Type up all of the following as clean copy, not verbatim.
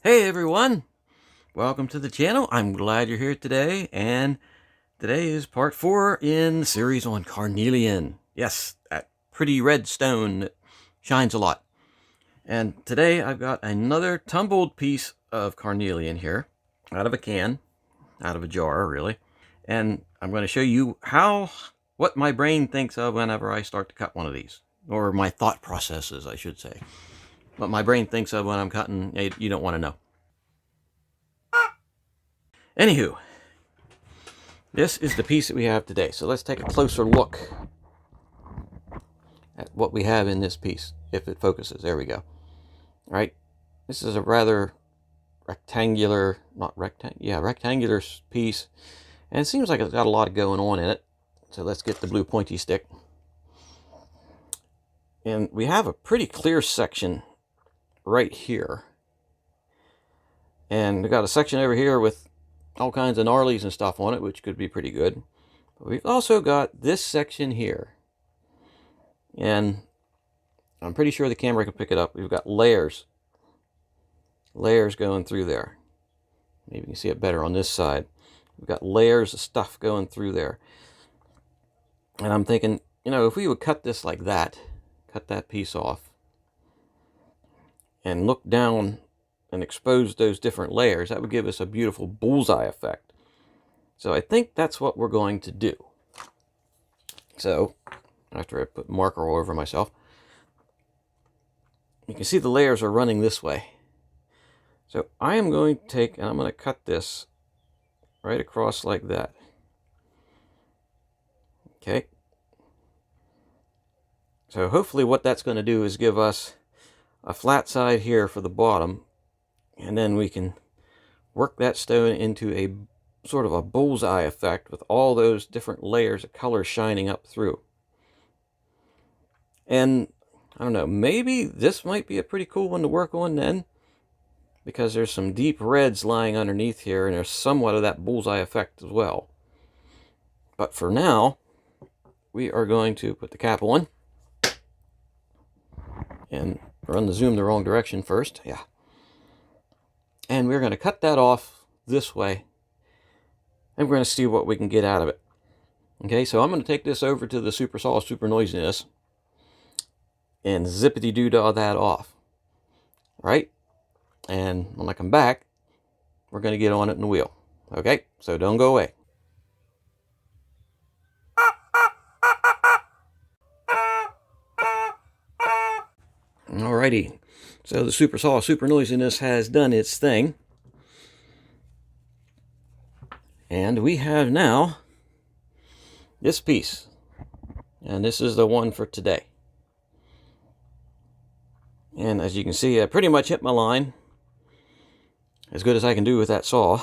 Hey everyone, welcome to the channel. I'm glad you're here today, and today is part 4 in the series on carnelian. Yes, that pretty red stone that shines a lot. And today I've got another tumbled piece of carnelian here, out of a can, out of a jar really. And I'm going to show you what my brain thinks of whenever I start to cut one of these, or my thought processes, I should say. What my brain thinks of when I'm cutting, you don't want to know. Anywho, this is the piece that we have today. So let's take a closer look at what we have in this piece, if it focuses. There we go. All right. This is a rather rectangular piece. And it seems like it's got a lot going on in it. So let's get the blue pointy stick. And we have a pretty clear section right here. And we got a section over here with all kinds of gnarlies and stuff on it, which could be pretty good. But we've also got this section here. And I'm pretty sure the camera can pick it up. We've got layers going through there. Maybe you can see it better on this side. We've got layers of stuff going through there. And I'm thinking, if we would cut this like that, cut that piece off, and look down and expose those different layers, that would give us a beautiful bullseye effect. So I think that's what we're going to do. So after I put marker all over myself, you can see the layers are running this way. So I am going to take, and I'm going to cut this right across like that. Okay. So hopefully what that's going to do is give us a flat side here for the bottom, and then we can work that stone into a sort of a bullseye effect with all those different layers of color shining up through. And I don't know, maybe this might be a pretty cool one to work on then, because there's some deep reds lying underneath here, and there's somewhat of that bullseye effect as well. But for now, we are going to put the cap on and run the zoom the wrong direction first. Yeah. And we're going to cut that off this way, and we're going to see what we can get out of it. Okay, so I'm going to take this over to the super saw, super noisiness, and zippity-doo-dah that off. All right? And when I come back, we're going to get on it in the wheel. Okay, so don't go away. Alrighty, so the super saw, super noisiness has done its thing. And we have now this piece. And this is the one for today. And as you can see, I pretty much hit my line. As good as I can do with that saw.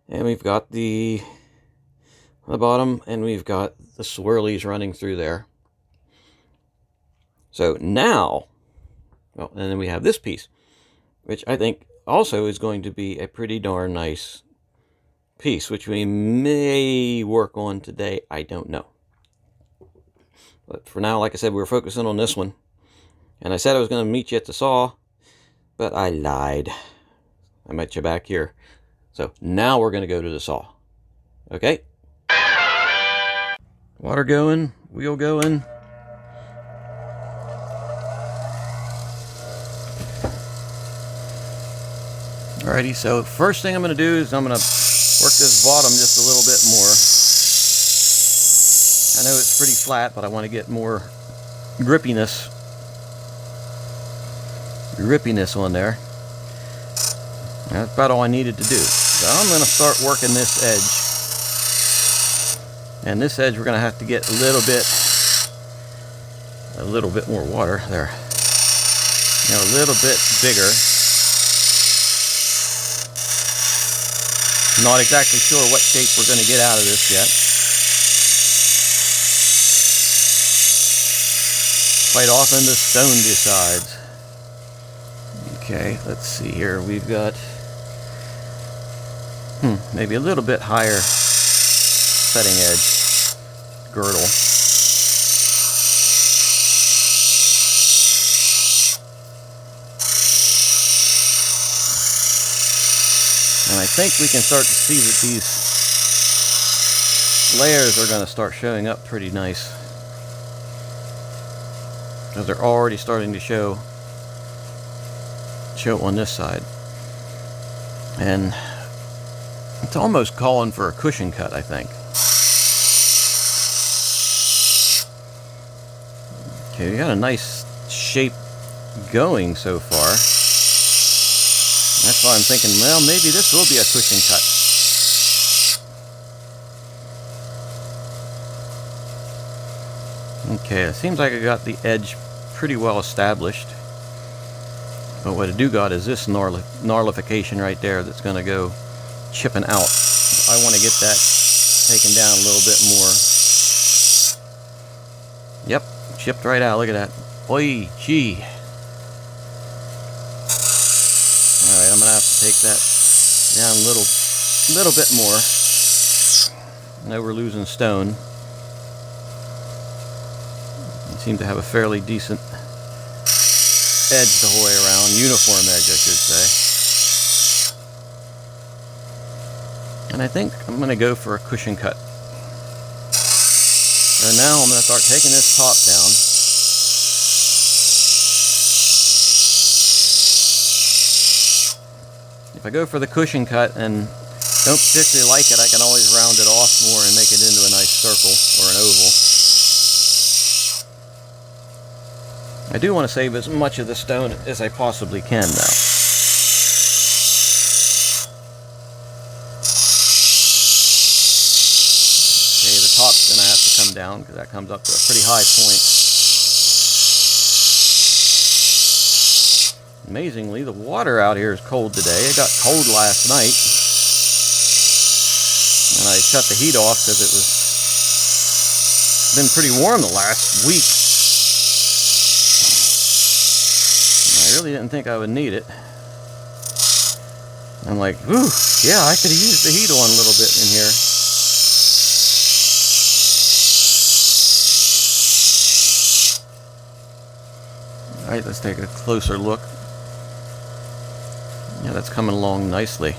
And we've got the bottom, and we've got the swirlies running through there. So now, well, and then we have this piece, which I think also is going to be a pretty darn nice piece, which we may work on today. I don't know. But for now, like I said, we're focusing on this one. And I said I was going to meet you at the saw, but I lied. I met you back here. So now we're going to go to the saw. Okay? Water going, wheel going. Alrighty, so first thing I'm going to do is I'm going to work this bottom just a little bit more. I know it's pretty flat, but I want to get more grippiness on there. That's about all I needed to do. So I'm going to start working this edge. And this edge we're going to have to get a little bit more water there. A little bit bigger. Not exactly sure what shape we're going to get out of this yet. Quite often the stone decides. Okay, let's see here. We've got maybe a little bit higher cutting edge girdle. And I think we can start to see that these layers are going to start showing up pretty nice, because they're already starting to show on this side. And it's almost calling for a cushion cut, I think. Okay, we got a nice shape going so far. That's why I'm thinking, well, maybe this will be a cushion cut. Okay, it seems like I got the edge pretty well established. But what I do got is this gnarlification right there that's going to go chipping out. I want to get that taken down a little bit more. Yep, chipped right out. Look at that. Oi, gee. Alright, I'm going to have to take that down a little bit more. I know we're losing stone. I seem to have a fairly decent edge the whole way around. Uniform edge, I should say. And I think I'm going to go for a cushion cut. And now I'm going to start taking this top down. If I go for the cushion cut and don't particularly like it, I can always round it off more and make it into a nice circle or an oval. I do want to save as much of the stone as I possibly can now. Okay, the top's going to have to come down because that comes up to a pretty high point. Amazingly, the water out here is cold today. It got cold last night. And I shut the heat off because it was been pretty warm the last week. I really didn't think I would need it. I'm like, whew, yeah, I could have used the heat on a little bit in here. Alright, let's take a closer look. Yeah, that's coming along nicely.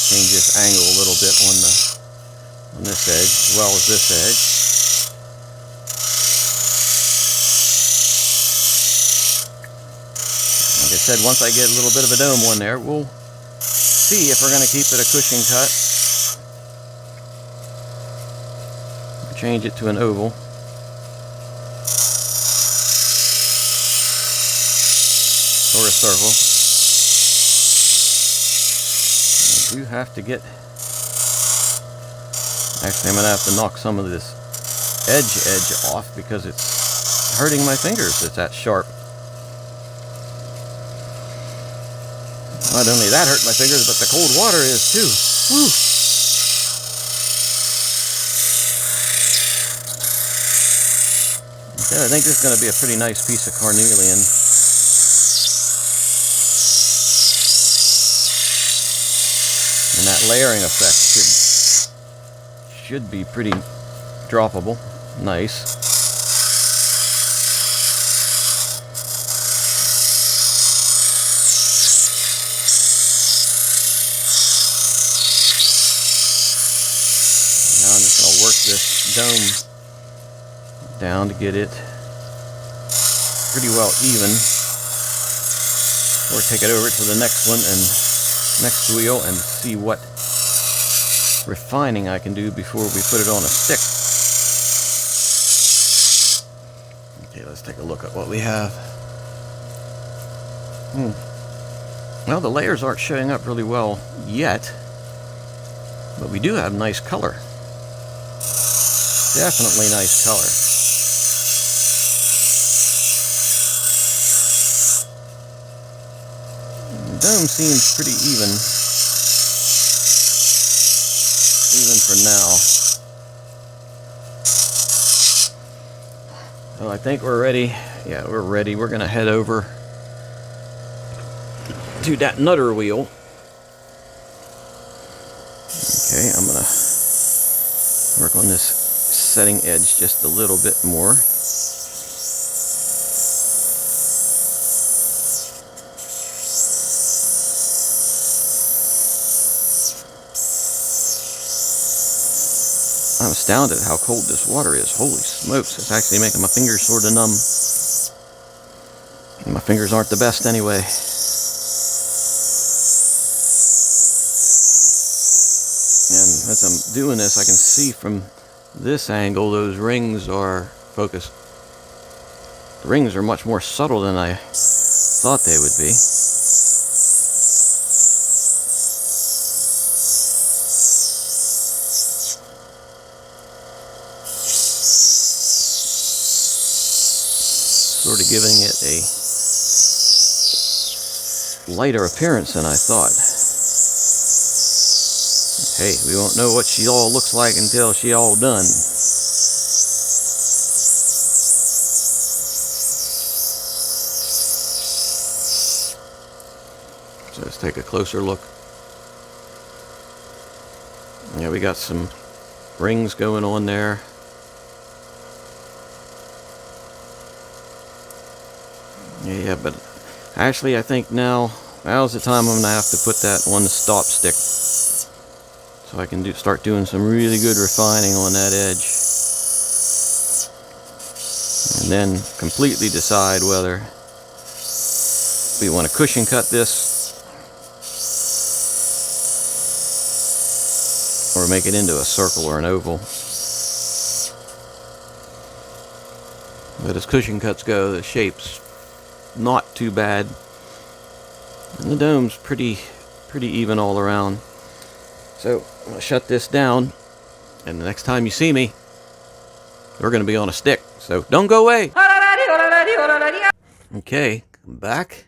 Change this angle a little bit on this edge as well as this edge. Like I said, once I get a little bit of a dome on there, we'll see if we're going to keep it a cushion cut. Change it to an oval. Or a circle. I do have to get... Actually, I'm going to have to knock some of this edge off because it's hurting my fingers. It's that sharp. Not only that hurt my fingers, but the cold water is too. Woo! Okay, I think this is going to be a pretty nice piece of carnelian. And that layering effect should be pretty droppable. Nice. Now I'm just going to work this dome down to get it pretty well even. Or take it over to the next one and next wheel and see what refining I can do before we put it on a stick. Okay, let's take a look at what we have. Well, the layers aren't showing up really well yet, but we do have nice color. Definitely nice color. The dome seems pretty even for now. Well, I think we're ready. Yeah, we're ready. We're going to head over to that nutter wheel. Okay, I'm going to work on this setting edge just a little bit more. I'm astounded at how cold this water is. Holy smokes, it's actually making my fingers sort of numb. And my fingers aren't the best anyway. And as I'm doing this, I can see from this angle those rings are focused. The rings are much more subtle than I thought they would be. Sort of giving it a lighter appearance than I thought. Hey, we won't know what she all looks like until she all done. So let's take a closer look. Yeah, we got some rings going on there. Yeah, but actually I think now's the time I'm going to have to put that on the stop stick. So I can start doing some really good refining on that edge. And then completely decide whether we want to cushion cut this or make it into a circle or an oval. But as cushion cuts go, the shape's not too bad. And the dome's pretty even all around. So I'm going to shut this down, and the next time you see me, we're going to be on a stick. So don't go away. Okay, I'm back.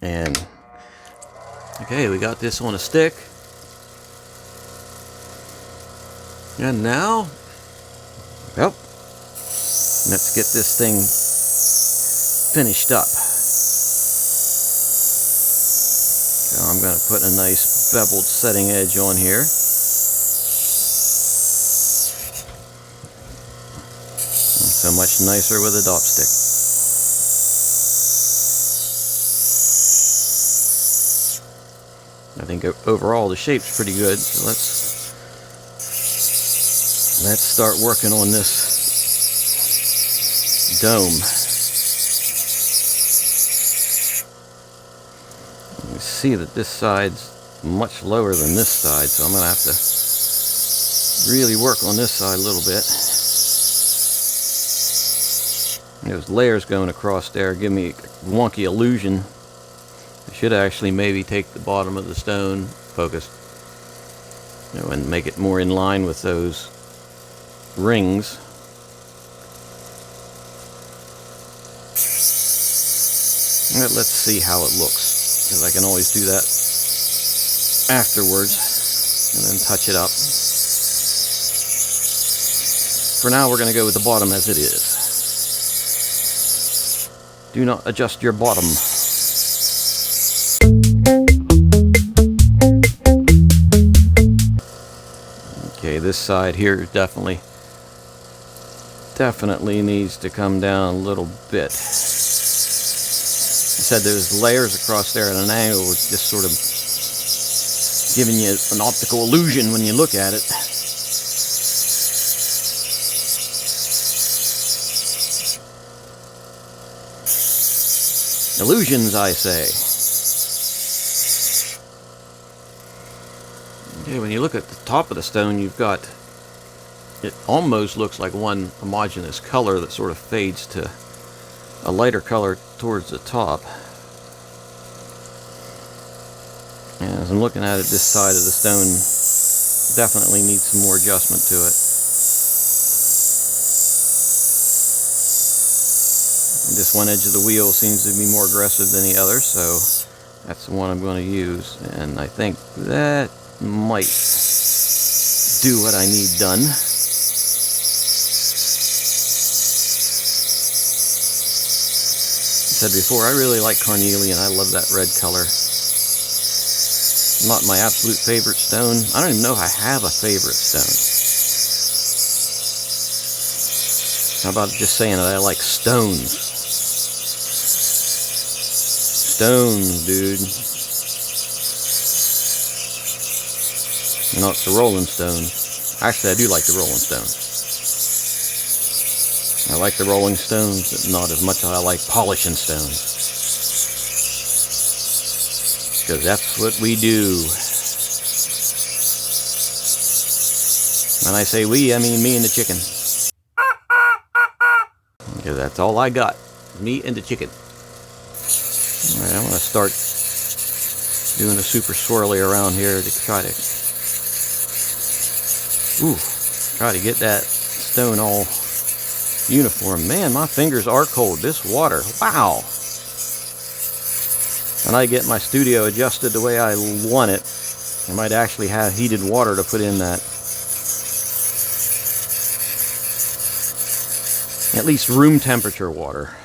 And okay, we got this on a stick. And now, well, let's get this thing finished up. So I'm going to put a nice beveled setting edge on here. So much nicer with a dop stick. I think overall the shape's pretty good. So let's start working on this dome. You see that this side's much lower than this side, so I'm going to have to really work on this side a little bit. Those layers going across there give me a wonky illusion. I should actually maybe take the bottom of the stone focus, and make it more in line with those rings. Let's see how it looks, because I can always do that afterwards and then touch it up. For now, we're going to go with the bottom as it is. Do not adjust your bottom. Okay, this side here definitely needs to come down a little bit. I said those layers across there at an angle was just sort of giving you an optical illusion when you look at it. Illusions, I say. Okay, when you look at the top of the stone, you've got, it almost looks like one homogeneous color that sort of fades to a lighter color towards the top. And as I'm looking at it, this side of the stone definitely needs some more adjustment to it. This one edge of the wheel seems to be more aggressive than the other, so that's the one I'm going to use. And I think that might do what I need done. I said before, I really like carnelian. I love that red color. Not my absolute favorite stone. I don't even know if I have a favorite stone. How about just saying that I like stones? Stones, dude. Not the Rolling Stones. Actually, I do like the Rolling Stones. I like the Rolling Stones, but not as much as I like polishing stones. Because that's what we do. When I say we, I mean me and the chicken. Because that's all I got. Me and the chicken. Alright, I'm going to start doing a super swirly around here to try to get that stone all uniform. Man, my fingers are cold. This water, wow. When I get my studio adjusted the way I want it, I might actually have heated water to put in that. At least room temperature water.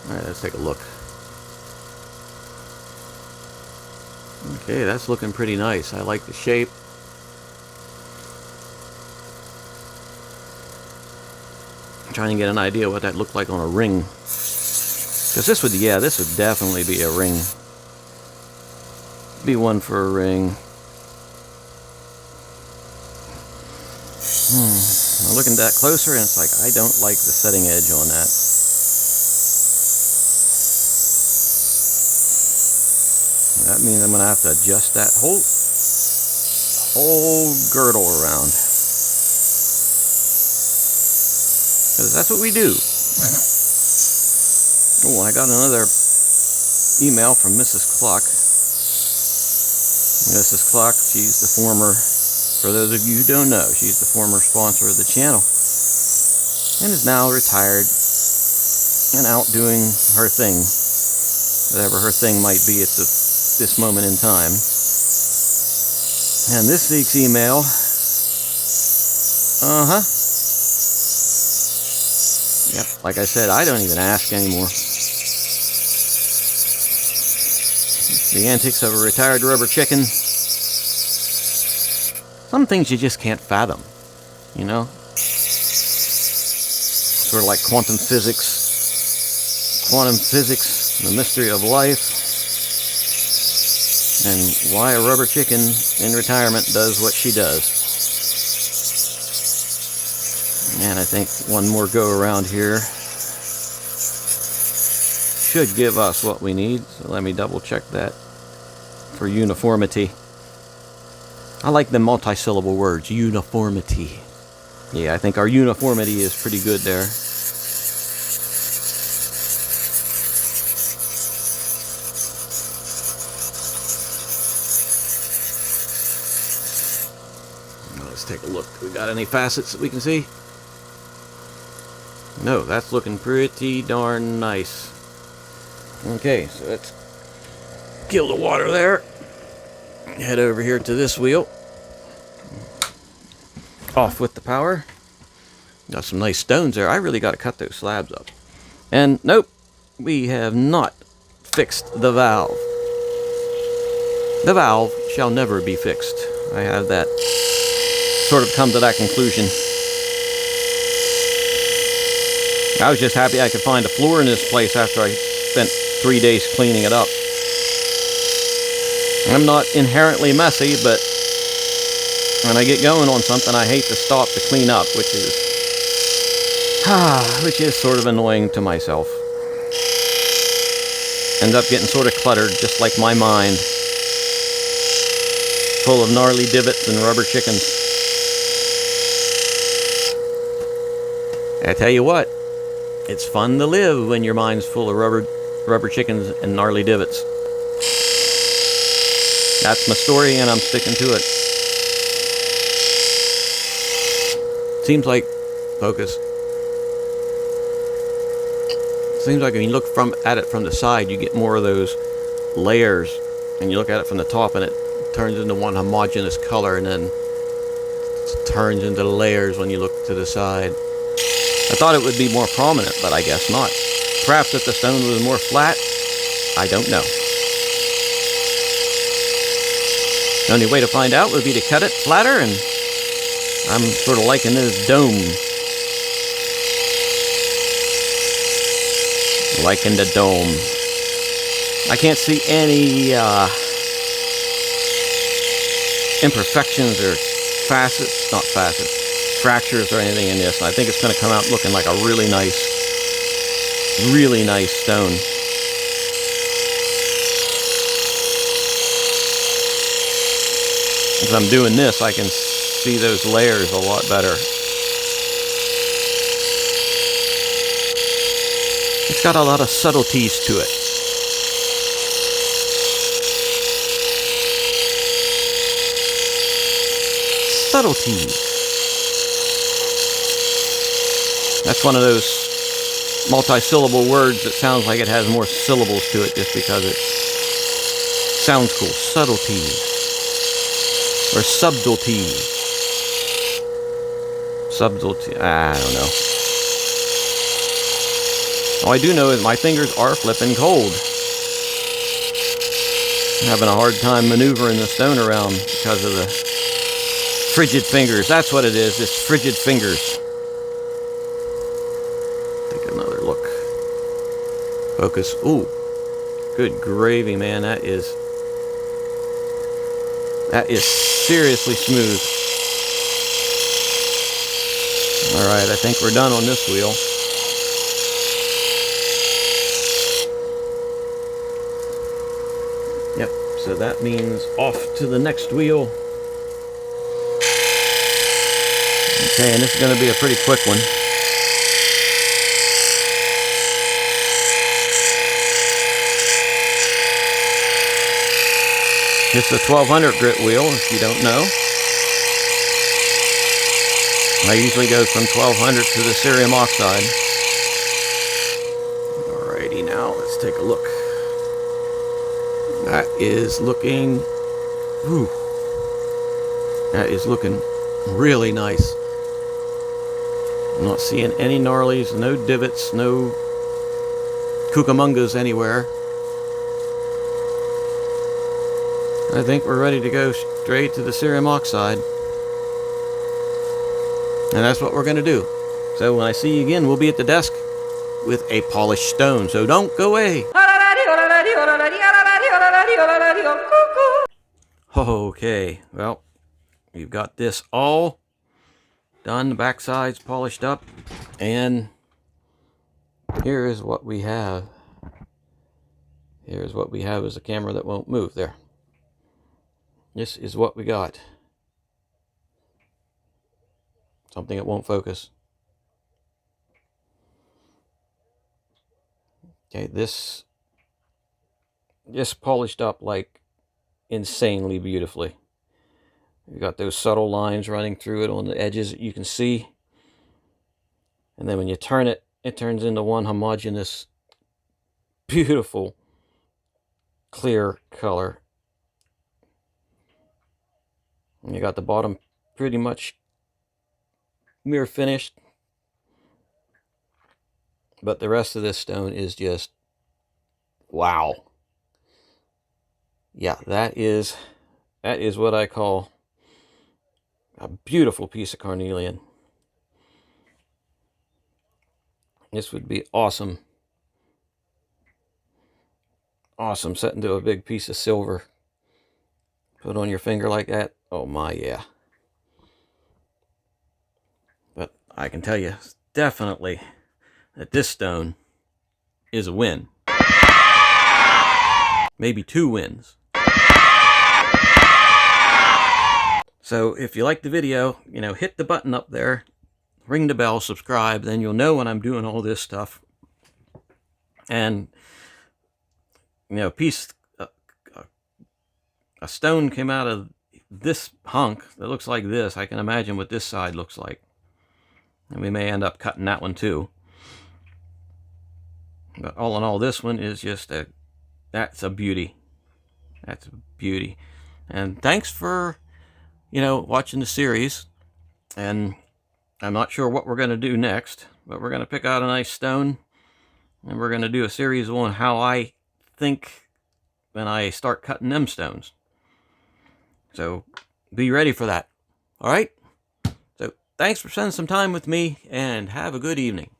Alright, let's take a look. Okay, that's looking pretty nice. I like the shape. I'm trying to get an idea what that looked like on a ring. Because this would definitely be a ring. Be one for a ring. I'm looking at that closer and it's like, I don't like the setting edge on that. That means I'm going to have to adjust that whole girdle around. Because that's what we do. Oh, I got another email from Mrs. Cluck. Mrs. Cluck, she's the former, for those of you who don't know, she's the former sponsor of the channel. And is now retired and out doing her thing. Whatever her thing might be at this moment in time. And this week's email, yep, like I said, I don't even ask anymore. The antics of a retired rubber chicken. Some things you just can't fathom, you know? Sort of like quantum physics. Quantum physics, the mystery of life. And why a rubber chicken in retirement does what she does. And I think one more go around here should give us what we need. So let me double check that for uniformity. I like the multi-syllable words, uniformity. Yeah, I think our uniformity is pretty good there. Let's take a look. We got any facets that we can see? No, that's looking pretty darn nice. Okay, so let's kill the water there. Head over here to this wheel. Off with the power. Got some nice stones there. I really got to cut those slabs up. And nope, we have not fixed the valve. The valve shall never be fixed. I have that sort of come to that conclusion. I was just happy I could find a floor in this place after I spent 3 days cleaning it up. I'm not inherently messy, but when I get going on something, I hate to stop to clean up, which is sort of annoying to myself. End up getting sort of cluttered, just like my mind, full of gnarly divots and rubber chickens. I tell you what, it's fun to live when your mind's full of rubber chickens and gnarly divots. That's my story, and I'm sticking to it. Seems like, focus. Seems like when you look at it from the side, you get more of those layers, and you look at it from the top, and it turns into one homogeneous color, and then it turns into layers when you look to the side. I thought it would be more prominent, but I guess not. Perhaps if the stone was more flat, I don't know. The only way to find out would be to cut it flatter, and I'm sort of liking this dome. Liking the dome. I can't see any imperfections or facets, not facets, fractures or anything in this. And I think it's going to come out looking like a really nice stone. As I'm doing this, I can see those layers a lot better. It's got a lot of subtleties to it. Subtleties. That's one of those multi-syllable words that sounds like it has more syllables to it just because it sounds cool. Subtleties. Or subtleties. Subtlety. I don't know. All I do know is my fingers are flipping cold. I'm having a hard time maneuvering the stone around because of the frigid fingers. That's what it is. It's frigid fingers. Take another look. Focus. Ooh. Good gravy, man. That is seriously smooth. Alright, I think we're done on this wheel. Yep, so that means off to the next wheel. Okay, and this is going to be a pretty quick one. It's a 1200 grit wheel, if you don't know. I usually go from 1200 to the cerium oxide. Alrighty, now let's take a look. That is looking, whew, that is looking really nice. I'm not seeing any gnarlies, no divots, no cucamongas anywhere. I think we're ready to go straight to the cerium oxide. And that's what we're going to do. So when I see you again, we'll be at the desk with a polished stone. So don't go away. Okay, well, we've got this all done. The backside's polished up. And here is what we have. Here's what we have is a camera that won't move there. This is what we got. Something that won't focus. Okay, this polished up like insanely beautifully. You got those subtle lines running through it on the edges that you can see. And then when you turn it, it turns into one homogeneous, beautiful, clear color. And you got the bottom pretty much mirror finished. But the rest of this stone is just wow. Yeah, that is what I call a beautiful piece of carnelian. This would be awesome. Awesome, set into a big piece of silver. Put on your finger like that. Oh my, yeah. But I can tell you definitely that this stone is a win. Maybe 2 wins. So if you like the video, hit the button up there, ring the bell, subscribe, then you'll know when I'm doing all this stuff. And a stone came out of this hunk that looks like this. I can imagine what this side looks like. And we may end up cutting that one too. But all in all, this one is just that's a beauty. That's a beauty. And thanks for, watching the series. And I'm not sure what we're going to do next, but we're going to pick out a nice stone. And we're going to do a series on how I think when I start cutting them stones. So be ready for that. All right? So thanks for spending some time with me, and have a good evening.